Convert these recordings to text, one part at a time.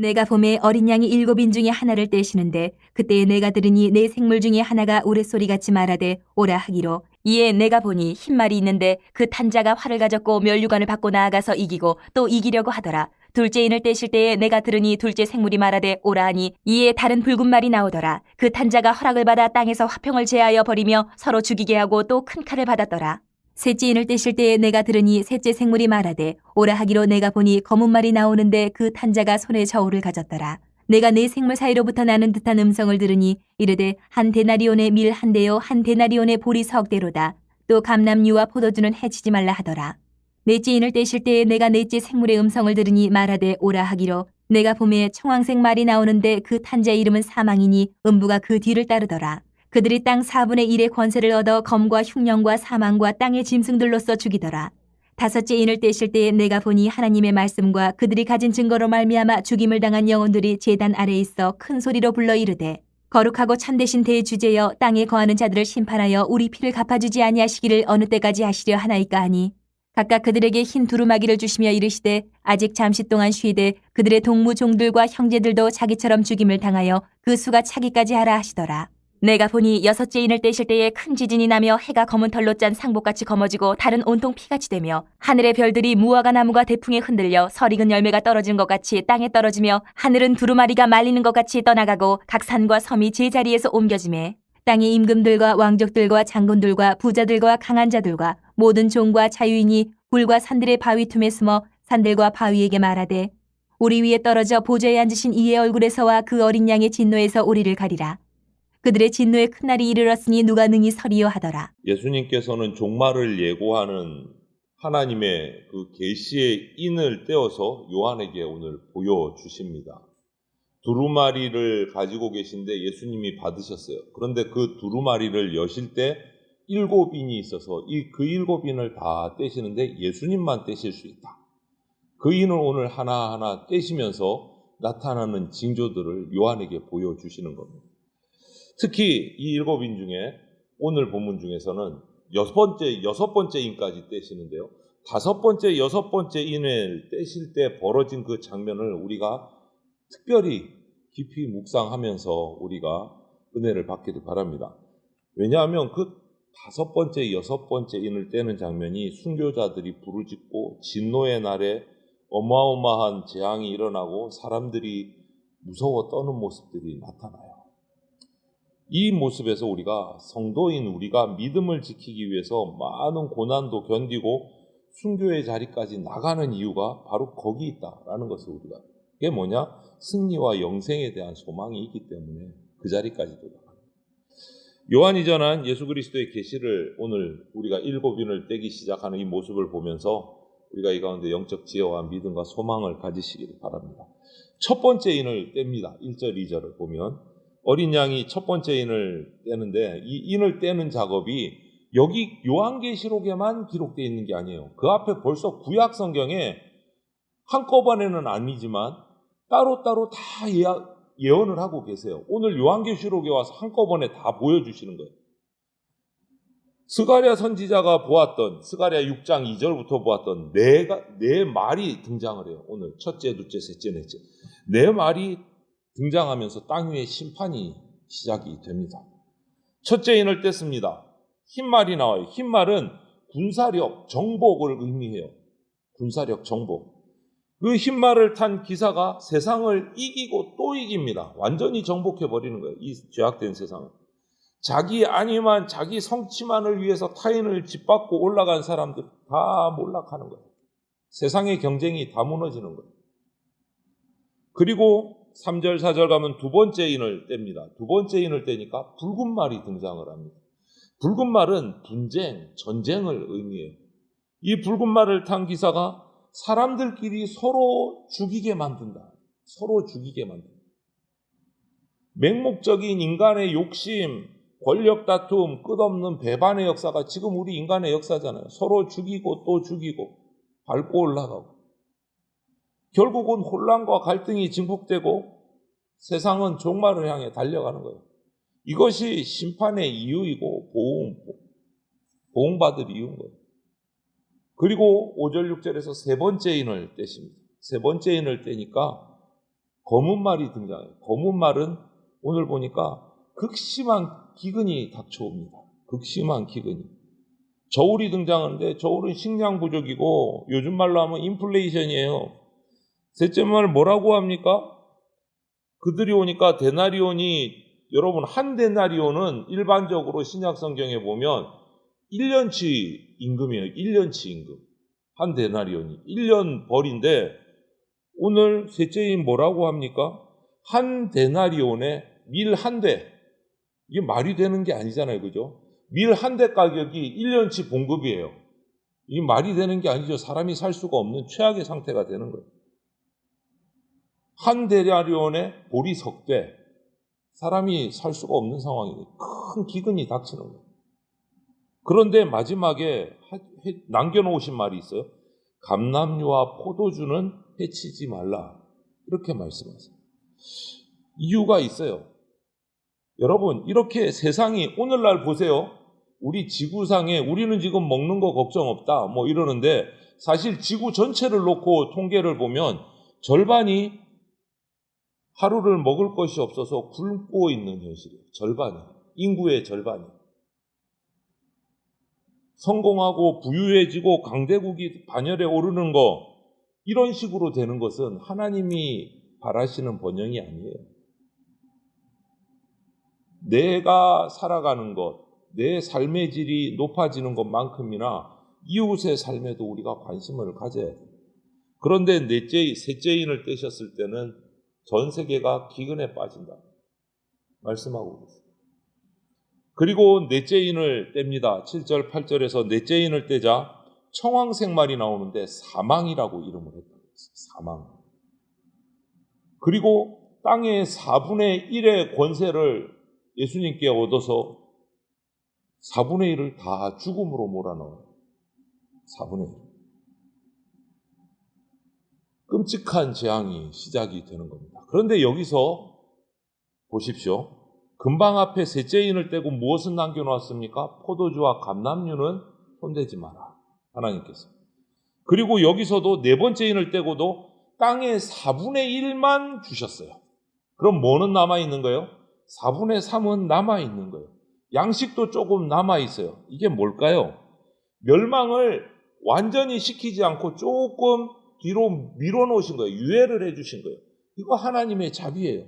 내가 봄에 어린 양이 7인 중에 하나를 떼시는데 그때에 내가 들으니 내 생물 중에 하나가 우레소리같이 말하되 오라 하기로 이에 내가 보니 흰 말이 있는데 그 탄자가 활을 가졌고 면류관을 받고 나아가서 이기고 또 이기려고 하더라. 둘째 인을 떼실 때에 내가 들으니 둘째 생물이 말하되 오라 하니 이에 다른 붉은 말이 나오더라. 그 탄자가 허락을 받아 땅에서 화평을 제하여 버리며 서로 죽이게 하고 또 큰 칼을 받았더라. 셋째 인을 떼실 때에 내가 들으니 셋째 생물이 말하되 오라 하기로 내가 보니 검은 말이 나오는데 그 탄자가 손에 저울을 가졌더라. 내가 네 생물 사이로부터 나는 듯한 음성을 들으니 이르되 한 데나리온의 밀 한 대요 한 데나리온의 보리 석 대로다. 또 감람류와 포도주는 해치지 말라 하더라. 넷째 인을 떼실 때에 내가 넷째 생물의 음성을 들으니 말하되 오라 하기로 내가 봄에 청황색 말이 나오는데 그 탄자의 이름은 사망이니 음부가 그 뒤를 따르더라. 그들이 땅 4분의 1의 권세를 얻어 검과 흉령과 사망과 땅의 짐승들로서 죽이더라. 다섯째 인을 떼실 때에 내가 보니 하나님의 말씀과 그들이 가진 증거로 말미암아 죽임을 당한 영혼들이 제단 아래에 있어 큰 소리로 불러 이르되 거룩하고 참되신 대주제여 땅에 거하는 자들을 심판하여 우리 피를 갚아주지 아니하시기를 어느 때까지 하시려 하나이까 하니 각각 그들에게 흰 두루마기를 주시며 이르시되 아직 잠시 동안 쉬되 그들의 동무 종들과 형제들도 자기처럼 죽임을 당하여 그 수가 차기까지 하라 하시더라. 내가 보니 여섯째 인을 떼실 때에 큰 지진이 나며 해가 검은 털로 짠 상복같이 검어지고 달은 온통 피같이 되며 하늘의 별들이 무화과 나무가 대풍에 흔들려 설익은 열매가 떨어진 것 같이 땅에 떨어지며 하늘은 두루마리가 말리는 것 같이 떠나가고 각 산과 섬이 제자리에서 옮겨지매 땅의 임금들과 왕족들과 장군들과 부자들과 강한 자들과 모든 종과 자유인이 불과 산들의 바위 틈에 숨어 산들과 바위에게 말하되 우리 위에 떨어져 보좌에 앉으신 이의 얼굴에서와 그 어린 양의 진노에서 우리를 가리라. 그들의 진노의 큰 날이 이르렀으니 누가 능히 서리요 하더라. 예수님께서는 종말을 예고하는 하나님의 그 계시의 인을 떼어서 요한에게 오늘 보여주십니다. 두루마리를 가지고 계신데 예수님이 받으셨어요. 그런데 그 두루마리를 여실 때 7인이 있어서 그 7인을 다 떼시는데 예수님만 떼실 수 있다. 그 인을 오늘 하나하나 떼시면서 나타나는 징조들을 요한에게 보여주시는 겁니다. 특히 이 7인 중에 오늘 본문 중에서는 여섯 번째 인까지 떼시는데요. 5번째, 6번째 인을 떼실 때 벌어진 그 장면을 우리가 특별히 깊이 묵상하면서 우리가 은혜를 받기를 바랍니다. 왜냐하면 그 5번째, 6번째 인을 떼는 장면이 순교자들이 부르짖고 진노의 날에 어마어마한 재앙이 일어나고 사람들이 무서워 떠는 모습들이 나타나요. 이 모습에서 우리가 성도인 우리가 믿음을 지키기 위해서 많은 고난도 견디고 순교의 자리까지 나가는 이유가 바로 거기 있다라는 것을 우리가 그게 뭐냐? 승리와 영생에 대한 소망이 있기 때문에 그 자리까지 나갑니다. 요한이 전한 예수 그리스도의 계시를 오늘 우리가 7인을 떼기 시작하는 이 모습을 보면서 우리가 이 가운데 영적 지혜와 믿음과 소망을 가지시기를 바랍니다. 첫 번째 인을 뗍니다. 1절, 2절을 보면 어린 양이 첫 번째 인을 떼는데 이 인을 떼는 작업이 여기 요한계시록에만 기록되어 있는 게 아니에요. 그 앞에 벌써 구약 성경에 한꺼번에는 아니지만 따로따로 다 예언을 하고 계세요. 오늘 요한계시록에 와서 한꺼번에 다 보여주시는 거예요. 스가랴 선지자가 보았던 스가랴 6장 2절부터 보았던 네 말이 등장을 해요. 오늘 첫째, 둘째, 셋째, 넷째 네 말이 등장하면서 땅 위에 심판이 시작이 됩니다. 첫째 인을 뗐습니다. 흰 말이 나와요. 흰 말은 군사력, 정복을 의미해요. 군사력, 정복. 그 흰 말을 탄 기사가 세상을 이기고 또 이깁니다. 완전히 정복해버리는 거예요. 이 죄악된 세상을. 자기 안위만, 자기 성취만을 위해서 타인을 짓밟고 올라간 사람들 다 몰락하는 거예요. 세상의 경쟁이 다 무너지는 거예요. 그리고 3절, 4절 가면 두 번째 인을 뗍니다. 두 번째 인을 떼니까 붉은 말이 등장을 합니다. 붉은 말은 분쟁, 전쟁을 의미해요. 이 붉은 말을 탄 기사가 사람들끼리 서로 죽이게 만든다. 서로 죽이게 만든다. 맹목적인 인간의 욕심, 권력 다툼, 끝없는 배반의 역사가 지금 우리 인간의 역사잖아요. 서로 죽이고 또 죽이고 밟고 올라가고 결국은 혼란과 갈등이 증폭되고 세상은 종말을 향해 달려가는 거예요. 이것이 심판의 이유이고 보응받을 이유인 거예요. 그리고 5절 6절에서 세 번째 인을 떼십니다. 세 번째 인을 떼니까 검은 말이 등장해요. 검은 말은 오늘 보니까 극심한 기근이 닥쳐옵니다. 극심한 기근이. 저울이 등장하는데 저울은 식량 부족이고 요즘 말로 하면 인플레이션이에요. 셋째 말 뭐라고 합니까? 그들이 오니까 데나리온이, 여러분, 한 데나리온은 일반적으로 신약 성경에 보면 1년치 임금이에요. 1년치 임금. 한 데나리온이 1년 벌인데 오늘 셋째인 뭐라고 합니까? 한 데나리온에 밀 한 대. 이게 말이 되는 게 아니잖아요. 그죠? 밀 한 대 가격이 1년치 봉급이에요. 이게 말이 되는 게 아니죠. 사람이 살 수가 없는 최악의 상태가 되는 거예요. 한 데나리온에 보리 석 대. 사람이 살 수가 없는 상황이에요. 큰 기근이 닥치는 거예요. 그런데 마지막에 남겨놓으신 말이 있어요. 감람류와 포도주는 해치지 말라. 이렇게 말씀하세요. 이유가 있어요. 여러분, 이렇게 세상이, 오늘날 보세요. 우리 지구상에 우리는 지금 먹는 거 걱정 없다 뭐 이러는데 사실 지구 전체를 놓고 통계를 보면 절반이 하루를 먹을 것이 없어서 굶고 있는 현실이에요. 절반이. 인구의 절반이. 성공하고 부유해지고 강대국이 반열에 오르는 거, 이런 식으로 되는 것은 하나님이 바라시는 번영이 아니에요. 내가 살아가는 것, 내 삶의 질이 높아지는 것만큼이나 이웃의 삶에도 우리가 관심을 가져야 돼요. 그런데 셋째인을 떼셨을 때는 전 세계가 기근에 빠진다 말씀하고 있어요. 그리고 넷째인을 뗍니다. 7절 8절에서 넷째인을 떼자 청황색 말이 나오는데 사망이라고 이름을 했다고 했어요. 사망. 그리고 땅의 4분의 1의 권세를 예수님께 얻어서 4분의 1을 다 죽음으로 몰아넣어요. 4분의 1. 끔찍한 재앙이 시작이 되는 겁니다. 그런데 여기서 보십시오. 금방 앞에 셋째인을 떼고 무엇을 남겨놓았습니까? 포도주와 감람류는 손대지 마라. 하나님께서. 그리고 여기서도 네 번째인을 떼고도 땅의 4분의 1만 주셨어요. 그럼 뭐는 남아있는 거예요? 4분의 3은 남아있는 거예요. 양식도 조금 남아있어요. 이게 뭘까요? 멸망을 완전히 시키지 않고 조금 뒤로 밀어놓으신 거예요. 유예를 해주신 거예요. 이거 하나님의 자비예요.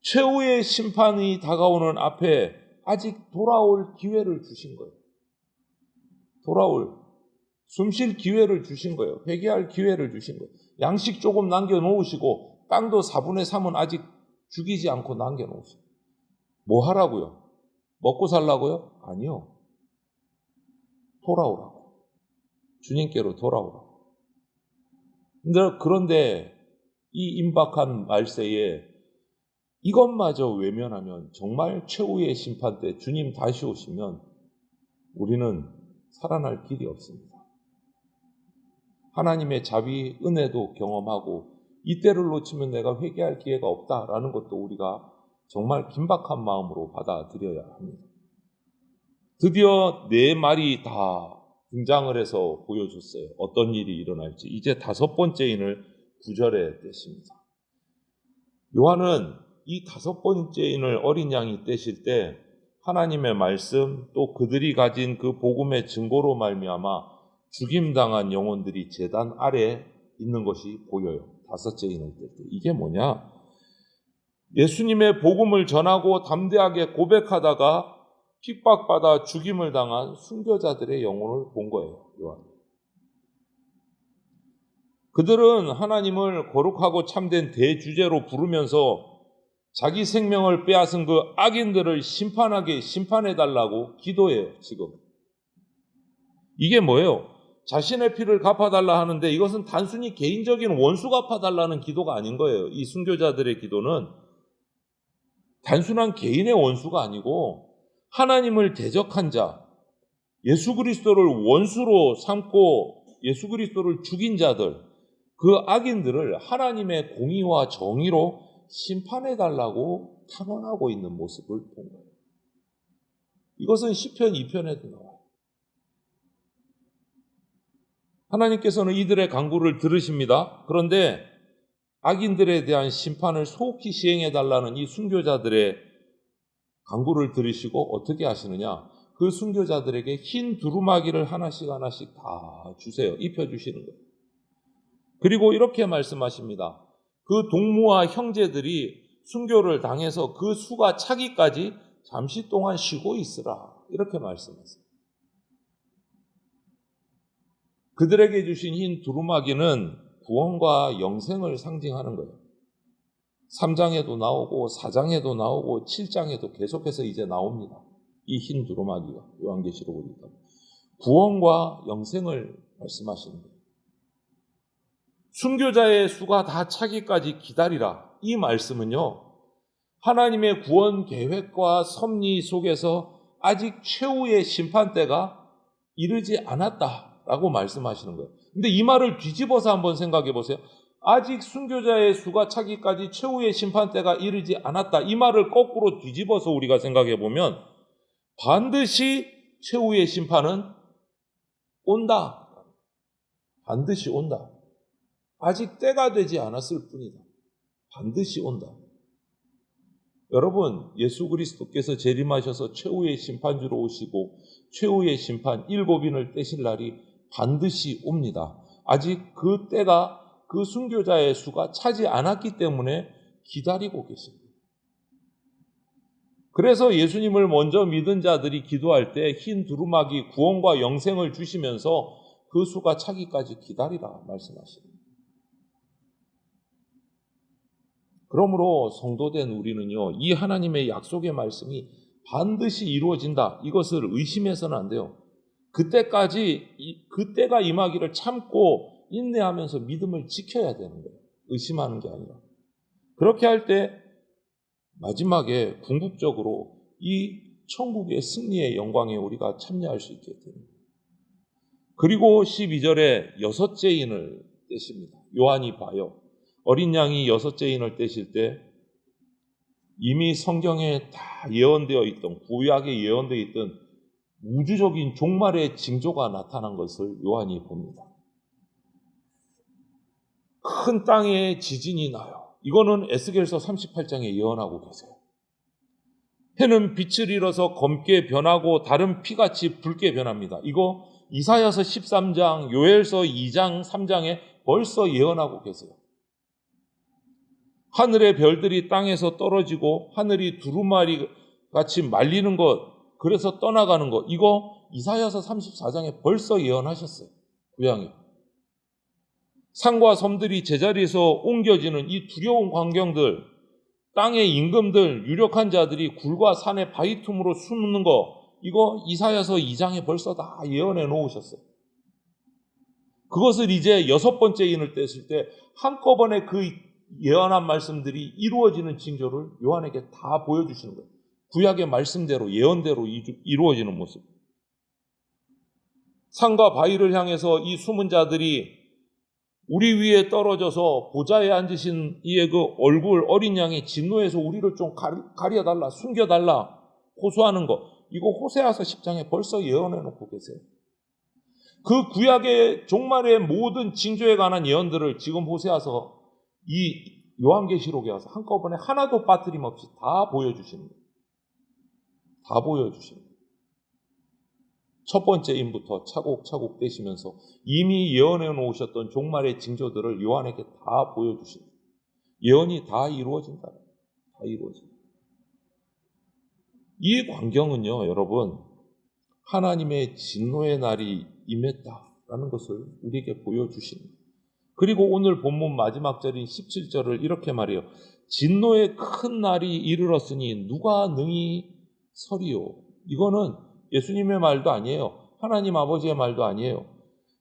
최후의 심판이 다가오는 앞에 아직 돌아올 기회를 주신 거예요. 숨쉴 기회를 주신 거예요. 회개할 기회를 주신 거예요. 양식 조금 남겨놓으시고 땅도 4분의 3은 아직 죽이지 않고 남겨놓으시고. 뭐 하라고요? 먹고 살라고요? 아니요. 돌아오라고. 주님께로 돌아오라고. 그런데 이 임박한 말세에 이것마저 외면하면 정말 최후의 심판 때 주님 다시 오시면 우리는 살아날 길이 없습니다. 하나님의 자비, 은혜도 경험하고 이때를 놓치면 내가 회개할 기회가 없다라는 것도 우리가 정말 긴박한 마음으로 받아들여야 합니다. 드디어 네 말이 다 등장을 해서 보여줬어요. 어떤 일이 일어날지. 이제 다섯 번째인을 9절에 떼십니다. 요한은 이 다섯 번째인을 어린 양이 떼실 때 하나님의 말씀 또 그들이 가진 그 복음의 증거로 말미암아 죽임당한 영혼들이 제단 아래 있는 것이 보여요. 다섯째 인을 뗄 때. 이게 뭐냐? 예수님의 복음을 전하고 담대하게 고백하다가 핍박받아 죽임을 당한 순교자들의 영혼을 본 거예요. 요한. 그들은 하나님을 거룩하고 참된 대주제로 부르면서 자기 생명을 빼앗은 그 악인들을 심판해달라고 기도해요. 지금. 이게 뭐예요? 자신의 피를 갚아달라 하는데 이것은 단순히 개인적인 원수 갚아달라는 기도가 아닌 거예요. 이 순교자들의 기도는 단순한 개인의 원수가 아니고 하나님을 대적한 자, 예수 그리스도를 원수로 삼고 예수 그리스도를 죽인 자들, 그 악인들을 하나님의 공의와 정의로 심판해달라고 탄원하고 있는 모습을 본 거예요. 이것은 시편 2편에도 나와요. 하나님께서는 이들의 간구를 들으십니다. 그런데 악인들에 대한 심판을 속히 시행해달라는 이 순교자들의 간구를 들으시고 어떻게 하시느냐? 그 순교자들에게 흰 두루마기를 하나씩 하나씩 다 주세요. 입혀주시는 거예요. 그리고 이렇게 말씀하십니다. 그 동무와 형제들이 순교를 당해서 그 수가 차기까지 잠시 동안 쉬고 있으라. 이렇게 말씀하세요. 그들에게 주신 흰 두루마기는 구원과 영생을 상징하는 거예요. 3장에도 나오고 4장에도 나오고 7장에도 계속해서 이제 나옵니다. 이 흰 두루마기가 요한계시록을 읽다 구원과 영생을 말씀하시는 거예요. 순교자의 수가 다 차기까지 기다리라. 이 말씀은요, 하나님의 구원 계획과 섭리 속에서 아직 최후의 심판 때가 이르지 않았다라고 말씀하시는 거예요. 근데 이 말을 뒤집어서 한번 생각해 보세요. 아직 순교자의 수가 차기까지 최후의 심판 때가 이르지 않았다. 이 말을 거꾸로 뒤집어서 우리가 생각해 보면 반드시 최후의 심판은 온다. 반드시 온다. 아직 때가 되지 않았을 뿐이다. 반드시 온다. 여러분, 예수 그리스도께서 재림하셔서 최후의 심판주로 오시고 최후의 심판 7인을 떼실 날이 반드시 옵니다. 아직 그 때가 그 순교자의 수가 차지 않았기 때문에 기다리고 계십니다. 그래서 예수님을 먼저 믿은 자들이 기도할 때 흰 두루마기 구원과 영생을 주시면서 그 수가 차기까지 기다리라 말씀하십니다. 그러므로 성도된 우리는요, 이 하나님의 약속의 말씀이 반드시 이루어진다. 이것을 의심해서는 안 돼요. 그때가 임하기를 참고 인내하면서 믿음을 지켜야 되는 거예요. 의심하는 게 아니라. 그렇게 할 때 마지막에 궁극적으로 이 천국의 승리의 영광에 우리가 참여할 수 있게 됩니다. 그리고 12절에 6째 인을 떼십니다. 요한이 봐요. 어린 양이 6째 인을 떼실 때 이미 성경에 다 예언되어 있던, 구약에 예언되어 있던 우주적인 종말의 징조가 나타난 것을 요한이 봅니다. 큰 땅에 지진이 나요. 이거는 에스겔서 38장에 예언하고 계세요. 해는 빛을 잃어서 검게 변하고 다른 피같이 붉게 변합니다. 이거 이사야서 13장, 요엘서 2장, 3장에 벌써 예언하고 계세요. 하늘의 별들이 땅에서 떨어지고 하늘이 두루마리 같이 말리는 것, 그래서 떠나가는 것, 이거 이사야서 34장에 벌써 예언하셨어요. 구약에. 산과 섬들이 제자리에서 옮겨지는 이 두려운 광경들, 땅의 임금들, 유력한 자들이 굴과 산의 바위 틈으로 숨는 거, 이거 이사야서 2장에 벌써 다 예언해 놓으셨어요. 그것을 이제 6번째 인을 뗐을 때 한꺼번에 그 예언한 말씀들이 이루어지는 징조를 요한에게 다 보여주시는 거예요. 구약의 말씀대로, 예언대로 이루어지는 모습. 산과 바위를 향해서 이 숨은 자들이 우리 위에 떨어져서 보좌에 앉으신 이의 그 얼굴, 어린 양의 진노에서 우리를 좀 가려달라, 숨겨달라 호소하는 거, 이거 호세아서 10장에 벌써 예언해 놓고 계세요. 그 구약의 종말의 모든 징조에 관한 예언들을 지금 호세아서 이 요한계시록에 와서 한꺼번에 하나도 빠뜨림 없이 다 보여주시는 거예요. 다 보여주시는 거예요. 첫 번째 인부터 차곡차곡 떼시면서 이미 예언해 놓으셨던 종말의 징조들을 요한에게 다 보여주시는 거예요. 예언이 다 이루어진다. 다 이루어진다. 이 광경은요, 여러분, 하나님의 진노의 날이 임했다라는 것을 우리에게 보여주십니다. 그리고 오늘 본문 마지막 절인 17절을 이렇게 말해요. 진노의 큰 날이 이르렀으니 누가 능히 서리요. 이거는 예수님의 말도 아니에요. 하나님 아버지의 말도 아니에요.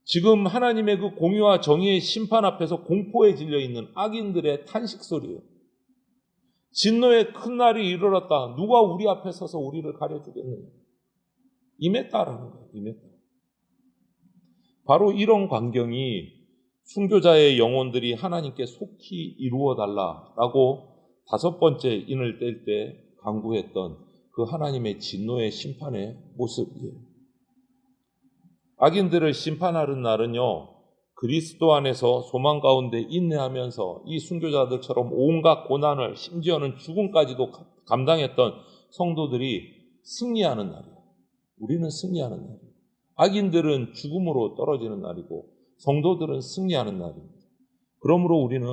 지금 하나님의 그 공의와 정의의 심판 앞에서 공포에 질려 있는 악인들의 탄식 소리예요. 진노의 큰 날이 이르렀다. 누가 우리 앞에 서서 우리를 가려주겠느냐. 임했다라는 거예요. 임했다. 바로 이런 광경이 순교자의 영혼들이 하나님께 속히 이루어달라라고 5번째 인을 뗄 때 간구했던 그 하나님의 진노의 심판의 모습이에요. 악인들을 심판하는 날은요, 그리스도 안에서 소망 가운데 인내하면서 이 순교자들처럼 온갖 고난을 심지어는 죽음까지도 감당했던 성도들이 승리하는 날이에요. 우리는 승리하는 날이에요. 악인들은 죽음으로 떨어지는 날이고 성도들은 승리하는 날입니다. 그러므로 우리는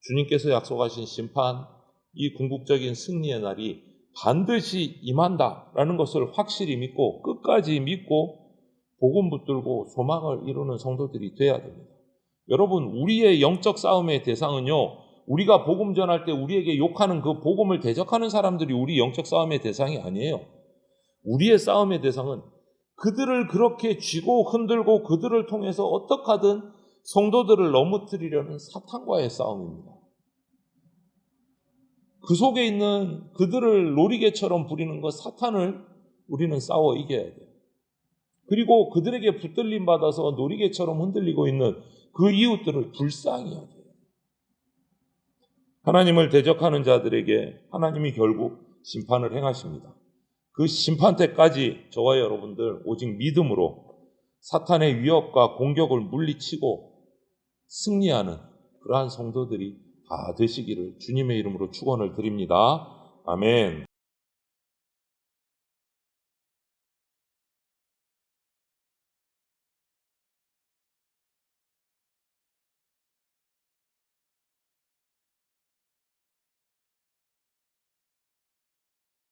주님께서 약속하신 심판, 이 궁극적인 승리의 날이 반드시 임한다라는 것을 확실히 믿고 끝까지 믿고 복음 붙들고 소망을 이루는 성도들이 돼야 됩니다. 여러분, 우리의 영적 싸움의 대상은요, 우리가 복음 전할 때 우리에게 욕하는 그 복음을 대적하는 사람들이 우리 영적 싸움의 대상이 아니에요. 우리의 싸움의 대상은 그들을 그렇게 쥐고 흔들고 그들을 통해서 어떻게 하든 성도들을 넘어뜨리려는 사탄과의 싸움입니다. 그 속에 있는 그들을 놀이개처럼 부리는 것 사탄을 우리는 싸워 이겨야 돼요. 그리고 그들에게 붙들림 받아서 놀이개처럼 흔들리고 있는 그 이웃들을 불쌍히 해야 돼요. 하나님을 대적하는 자들에게 하나님이 결국 심판을 행하십니다. 그 심판 때까지 저와 여러분들 오직 믿음으로 사탄의 위협과 공격을 물리치고 승리하는 그러한 성도들이 다 되시기를 주님의 이름으로 축원을 드립니다. 아멘.